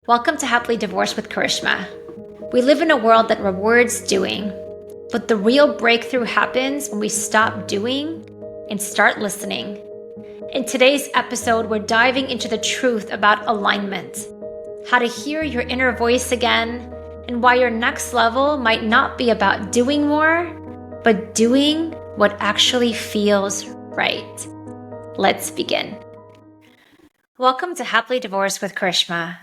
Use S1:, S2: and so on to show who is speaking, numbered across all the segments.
S1: Welcome to Happily Divorced with Karishma. We live in a world that rewards doing, but the real breakthrough happens when we stop doing and start listening. In today's episode, we're diving into the truth about alignment, how to hear your inner voice again, and why your next level might not be about doing more, but doing what actually feels right. Let's begin. Welcome to Happily Divorced with Karishma.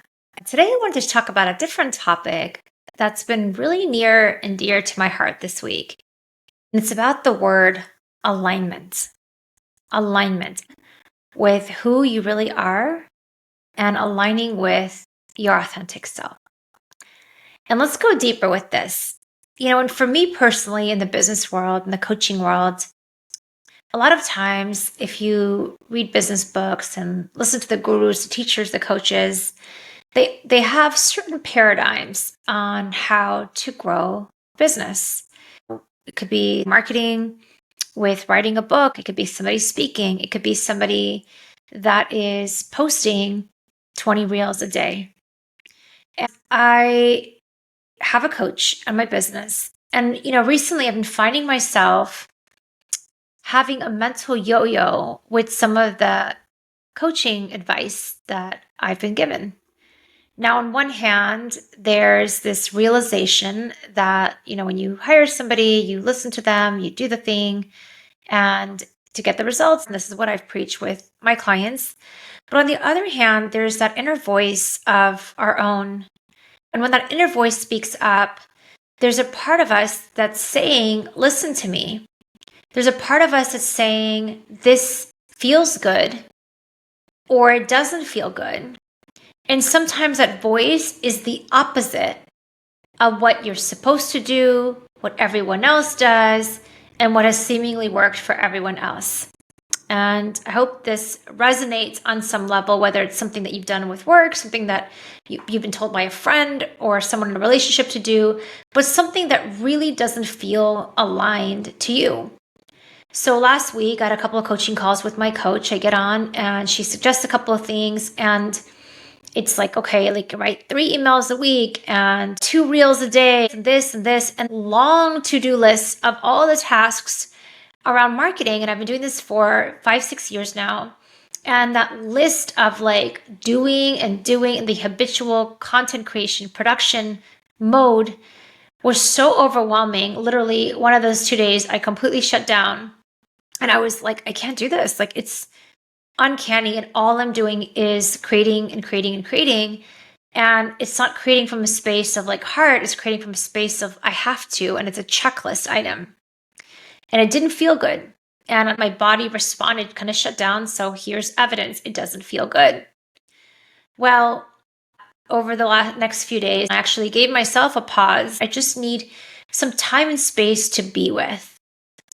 S1: Today, I wanted to talk about a different topic that's been really near and dear to my heart this week. And it's about the word alignment. Alignment with who you really are and aligning with your authentic self. And let's go deeper with this. And for me personally, in the business world, in the coaching world, a lot of times, if you read business books and listen to the gurus, the teachers, the coaches, they have certain paradigms on how to grow business. It could be marketing with writing a book. It could be somebody speaking. It could be somebody that is posting 20 reels a day. And I have a coach on my business. And, recently I've been finding myself having a mental yo-yo with some of the coaching advice that I've been given. Now, on one hand, there's this realization that, when you hire somebody, you listen to them, you do the thing, and to get the results. And this is what I've preached with my clients. But on the other hand, there's that inner voice of our own. And when that inner voice speaks up, there's a part of us that's saying, listen to me. There's a part of us that's saying, this feels good, or it doesn't feel good. And sometimes that voice is the opposite of what you're supposed to do, what everyone else does, and what has seemingly worked for everyone else. And I hope this resonates on some level, whether it's something that you've done with work, something that you've been told by a friend or someone in a relationship to do, but something that really doesn't feel aligned to you. So last week, I had a couple of coaching calls with my coach. I get on and she suggests a couple of things, and it's like, okay, write 3 emails a week and 2 reels a day, and this, and long to-do lists of all the tasks around marketing. And I've been doing this for 5-6 years now. And that list of doing and the habitual content creation, production mode was so overwhelming. Literally, one of those 2 days, I completely shut down. And I was like, I can't do this. It's uncanny, and all I'm doing is creating. And it's not creating from a space of heart, it's creating from a space of I have to, and it's a checklist item. And it didn't feel good. And my body responded, kind of shut down. So here's evidence, it doesn't feel good. Well, over the next few days, I actually gave myself a pause. I just need some time and space to be with.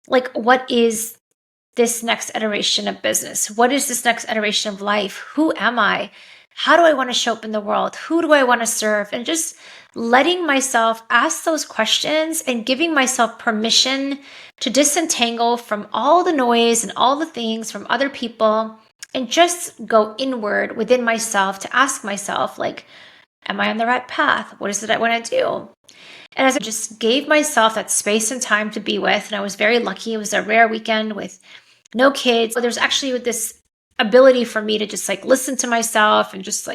S1: What is this next iteration of business? What is this next iteration of life? Who am I? How do I want to show up in the world? Who do I want to serve? And just letting myself ask those questions and giving myself permission to disentangle from all the noise and all the things from other people and just go inward within myself to ask myself, am I on the right path? What is it I want to do? And as I just gave myself that space and time to be with, and I was very lucky, it was a rare weekend with no kids. So there's actually this ability for me to just listen to myself and just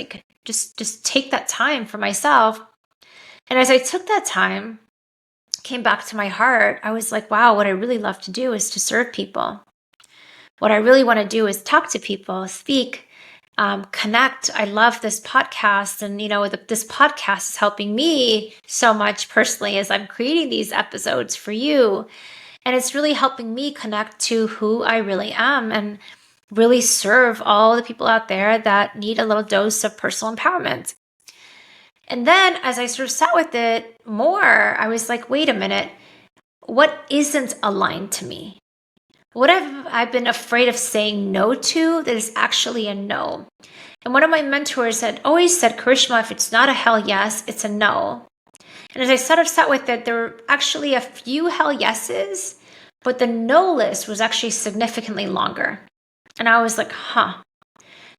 S1: take that time for myself. And as I took that time, came back to my heart, I was like, wow, what I really love to do is to serve people. What I really want to do is talk to people, speak, connect. I love this podcast. And, this podcast is helping me so much personally as I'm creating these episodes for you. And it's really helping me connect to who I really am and really serve all the people out there that need a little dose of personal empowerment. And then as I sort of sat with it more, I was like, wait a minute, what isn't aligned to me? What have I been afraid of saying no to that is actually a no? And one of my mentors had always said, Karishma, if it's not a hell yes, it's a no. And as I sort of sat with it, there were actually a few hell yeses, but the no list was actually significantly longer. And I was like,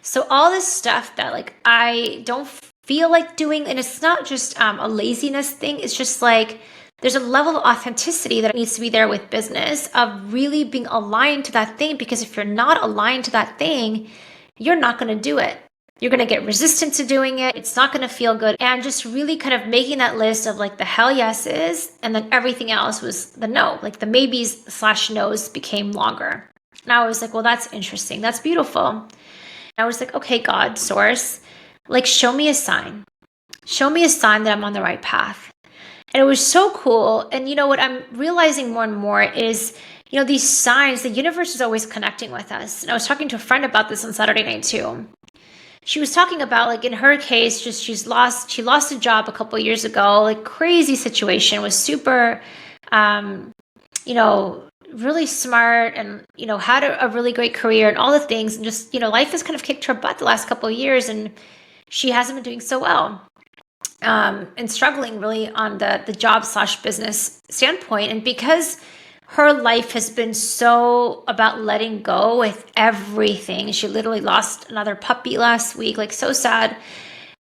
S1: So all this stuff that I don't feel like doing. And it's not just a laziness thing. It's just like there's a level of authenticity that needs to be there with business, of really being aligned to that thing. Because if you're not aligned to that thing, you're not going to do it. You're going to get resistant to doing it. It's not going to feel good. And just really kind of making that list of like the hell yeses, and then everything else was the no. Like the maybes / no's became longer. And I was like, well, that's interesting. That's beautiful. And I was like, okay, God, source, like show me a sign. Show me a sign that I'm on the right path. And it was so cool. And you know what I'm realizing more and more is, these signs, the universe is always connecting with us. And I was talking to a friend about this on Saturday night too. She was talking about, like, in her case, just she lost a job a couple of years ago, like crazy situation, was super, really smart, and, had a really great career and all the things. And just, life has kind of kicked her butt the last couple of years, and she hasn't been doing so well, and struggling really on the job / business standpoint. And because her life has been so about letting go with everything. She literally lost another puppy last week, like so sad.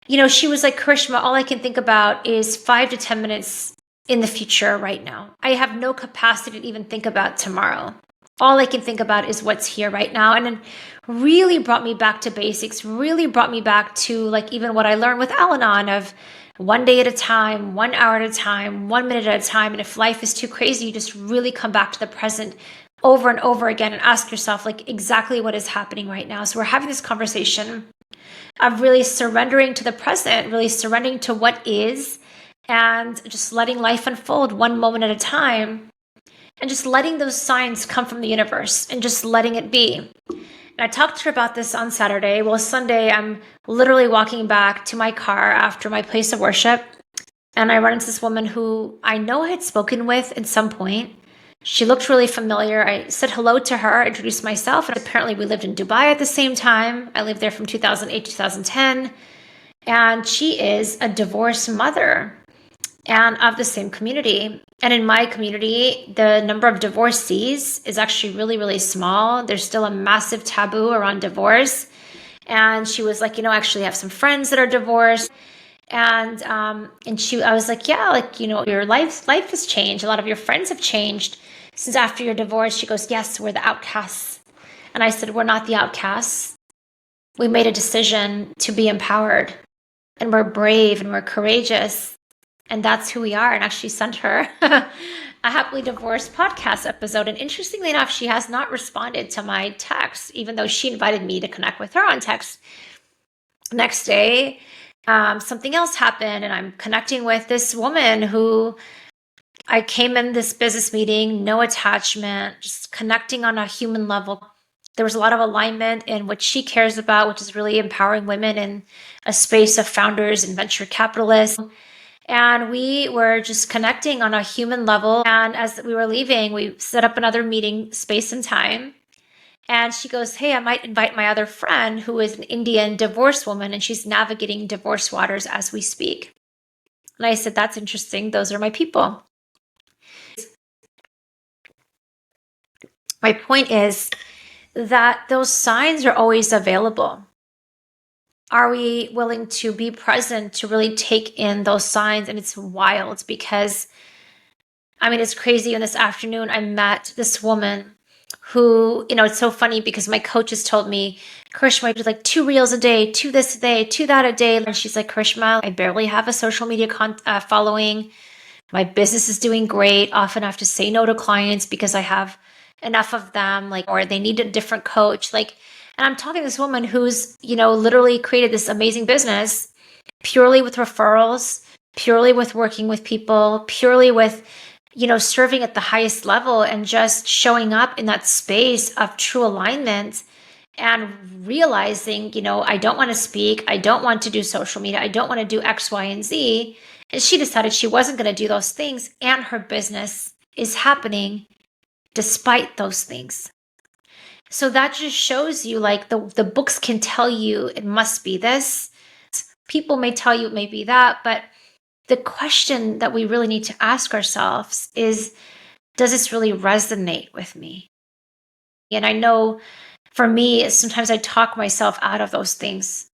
S1: She was like, Karishma, all I can think about is 5 to 10 minutes in the future right now. I have no capacity to even think about tomorrow. All I can think about is what's here right now. And it really brought me back to basics, really brought me back to like even what I learned with Al-Anon of one day at a time, 1 hour at a time, 1 minute at a time. And if life is too crazy, you just really come back to the present over and over again and ask yourself like exactly what is happening right now. So we're having this conversation of really surrendering to the present, really surrendering to what is, and just letting life unfold one moment at a time, and just letting those signs come from the universe and just letting it be. And I talked to her about this on Saturday. Well, Sunday, I'm literally walking back to my car after my place of worship, and I run into this woman who I know I had spoken with at some point. She looked really familiar. I said hello to her, introduced myself, and apparently we lived in Dubai at the same time. I lived there from 2008 to 2010, and she is a divorced mother and of the same community. And in my community, the number of divorcees is actually really, really small. There's still a massive taboo around divorce. And she was like, I actually have some friends that are divorced. And I was like, yeah, like, your life has changed. A lot of your friends have changed since after your divorce. She goes, yes, we're the outcasts. And I said, we're not the outcasts. We made a decision to be empowered, and we're brave, and we're courageous. And that's who we are. And actually sent her a happily divorced podcast episode. And interestingly enough, she has not responded to my text, even though she invited me to connect with her on text. Next day, something else happened, and I'm connecting with this woman who I came in this business meeting, no attachment, just connecting on a human level. There was a lot of alignment in what she cares about, which is really empowering women in a space of founders and venture capitalists. And we were just connecting on a human level. And as we were leaving, we set up another meeting, space and time. And she goes, hey, I might invite my other friend who is an Indian divorced woman, and she's navigating divorce waters as we speak. And I said, that's interesting. Those are my people. My point is that those signs are always available. Are we willing to be present to really take in those signs? And it's wild because, it's crazy. And this afternoon, I met this woman who, it's so funny because my coaches told me, Karishma, I do like 2 reels a day, 2 this a day, 2 that a day. And she's like, Karishma, I barely have a social media following. My business is doing great. Often I have to say no to clients because I have enough of them, or they need a different coach. And I'm talking to this woman who's, literally created this amazing business purely with referrals, purely with working with people, purely with, serving at the highest level and just showing up in that space of true alignment and realizing, I don't want to speak. I don't want to do social media. I don't want to do X, Y, and Z. And she decided she wasn't going to do those things. And her business is happening despite those things. So that just shows you the books can tell you it must be this. People may tell you it may be that. But the question that we really need to ask ourselves is, does this really resonate with me? And I know for me, sometimes I talk myself out of those things.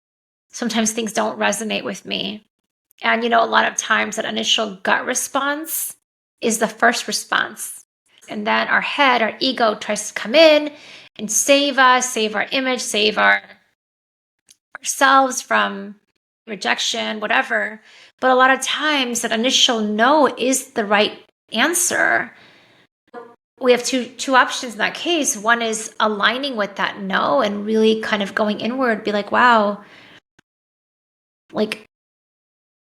S1: sometimes things don't resonate with me. And, a lot of times that initial gut response is the first response. And then our head, our ego tries to come in and save us, save our image, save ourselves from rejection, whatever. But a lot of times that initial no is the right answer. We have two options in that case. One is aligning with that no and really kind of going inward, be like, wow, like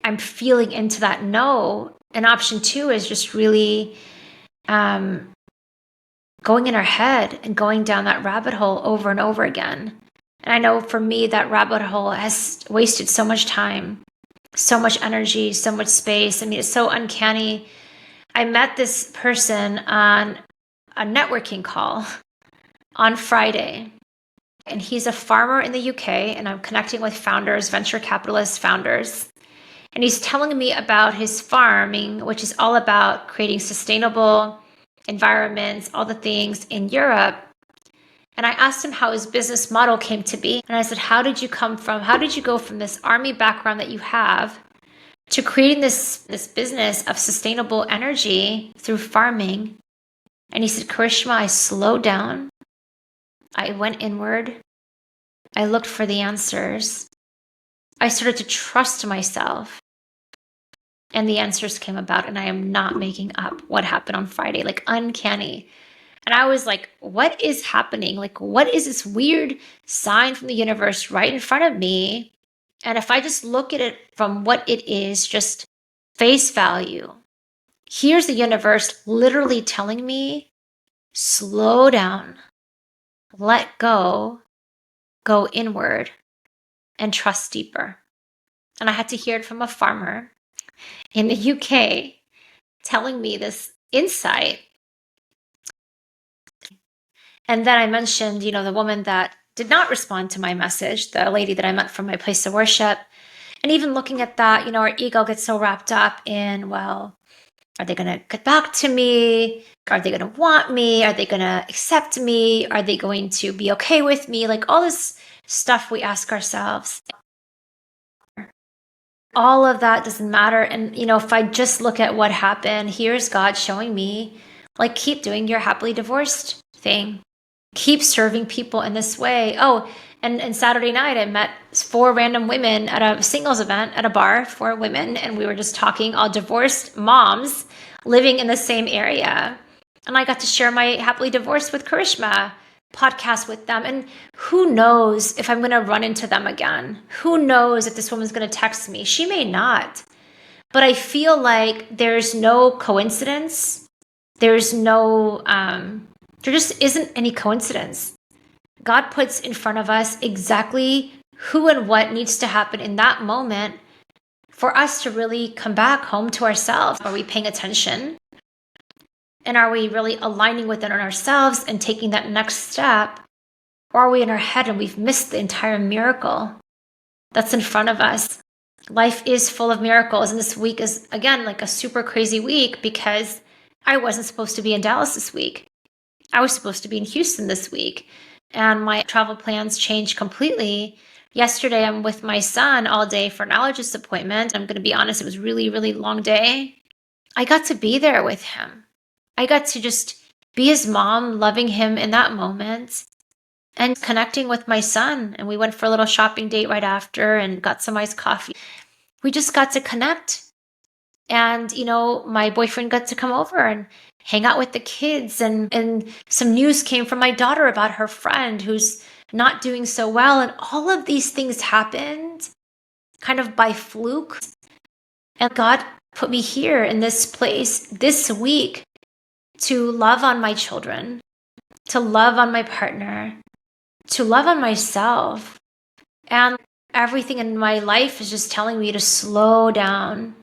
S1: I'm feeling into that no. And option two is just really going in our head and going down that rabbit hole over and over again. And I know for me, that rabbit hole has wasted so much time, so much energy, so much space. I mean, it's so uncanny. I met this person on a networking call on Friday, and he's a farmer in the UK, and I'm connecting with founders, venture capitalist founders. And he's telling me about his farming, which is all about creating sustainable environments, all the things in Europe. And I asked him how his business model came to be. And I said, how did you go from this army background that you have to creating this business of sustainable energy through farming? And he said, Karishma, I slowed down. I went inward. I looked for the answers. I started to trust myself. And the answers came about, and I am not making up what happened on Friday, like uncanny. And I was like, what is happening? Like, what is this weird sign from the universe right in front of me? And if I just look at it from what it is, just face value, here's the universe literally telling me, slow down, let go inward, and trust deeper. And I had to hear it from a farmer in the UK telling me this insight. And then I mentioned, the woman that did not respond to my message, the lady that I met from my place of worship. And even looking at that, our ego gets so wrapped up in, well, are they going to get back to me? Are they going to want me? Are they going to accept me? Are they going to be okay with me? Like all this stuff we ask ourselves. All of that doesn't matter. And, if I just look at what happened, here's God showing me, like, keep doing your happily divorced thing. Keep serving people in this way. Oh, and Saturday night, I met 4 random women at a singles event at a bar, 4 women, and we were just talking, all divorced moms living in the same area. And I got to share my Happily Divorced with Karishma podcast with them. And who knows if I'm going to run into them again? Who knows if this woman's going to text me? She may not. But I feel like there's no coincidence. There's no, there just isn't any coincidence. God puts in front of us exactly who and what needs to happen in that moment for us to really come back home to ourselves. Are we paying attention? And are we really aligning within ourselves and taking that next step? Or are we in our head and we've missed the entire miracle that's in front of us? Life is full of miracles. And this week is, again, like a super crazy week because I wasn't supposed to be in Dallas this week. I was supposed to be in Houston this week. And my travel plans changed completely. Yesterday, I'm with my son all day for an allergist appointment. I'm going to be honest, it was really, really long day. I got to be there with him. I got to just be his mom, loving him in that moment and connecting with my son. And we went for a little shopping date right after and got some iced coffee. We just got to connect. And, my boyfriend got to come over and hang out with the kids. And some news came from my daughter about her friend who's not doing so well. And all of these things happened kind of by fluke. And God put me here in this place this week to love on my children, to love on my partner, to love on myself. And everything in my life is just telling me to slow down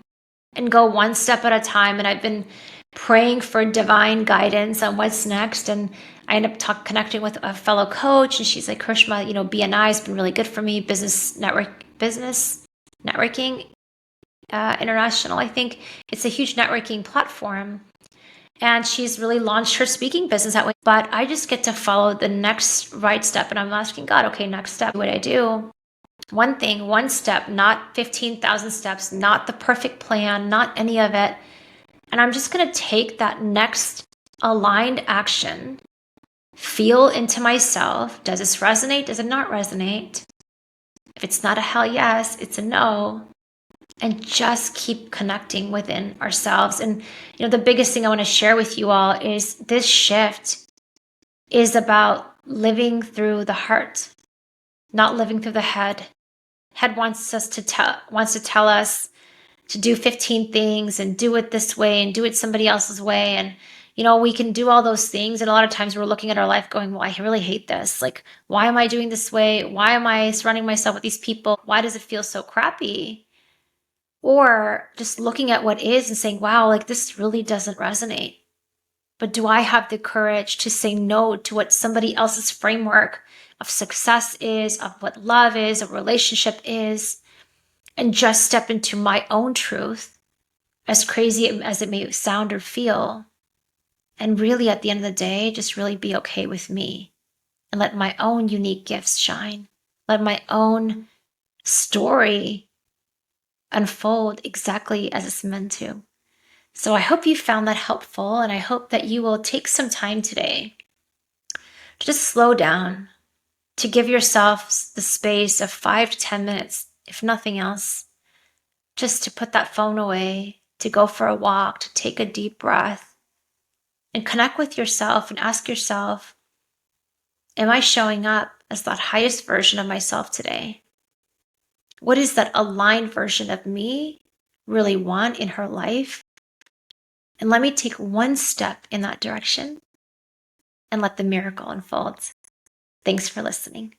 S1: and go one step at a time. And I've been praying for divine guidance on what's next. And I ended up connecting with a fellow coach, and she's like, Karishma, BNI has been really good for me. Business networking international. I think it's a huge networking platform. And she's really launched her speaking business that way. But I just get to follow the next right step. And I'm asking God, okay, next step, what do I do? One thing, one step, not 15,000 steps, not the perfect plan, not any of it. And I'm just going to take that next aligned action, feel into myself. Does this resonate? Does it not resonate? If it's not a hell yes, it's a no. And just keep connecting within ourselves. And, the biggest thing I want to share with you all is this shift is about living through the heart, not living through the head. Head wants to tell us to do 15 things and do it this way and do it somebody else's way. And, we can do all those things. And a lot of times we're looking at our life going, well, I really hate this. Like, why am I doing this way? Why am I surrounding myself with these people? Why does it feel so crappy? Or just looking at what is and saying, wow, like this really doesn't resonate. But do I have the courage to say no to what somebody else's framework of success is, of what love is, of relationship is, and just step into my own truth, as crazy as it may sound or feel, and really at the end of the day, just really be okay with me and let my own unique gifts shine. Let my own story unfold exactly as it's meant to. So I hope you found that helpful, and I hope that you will take some time today to just slow down, to give yourself the space of 5 to 10 minutes, if nothing else, just to put that phone away, to go for a walk, to take a deep breath, and connect with yourself and ask yourself, am I showing up as that highest version of myself today? What is that aligned version of me really want in her life? And let me take one step in that direction and let the miracle unfold. Thanks for listening.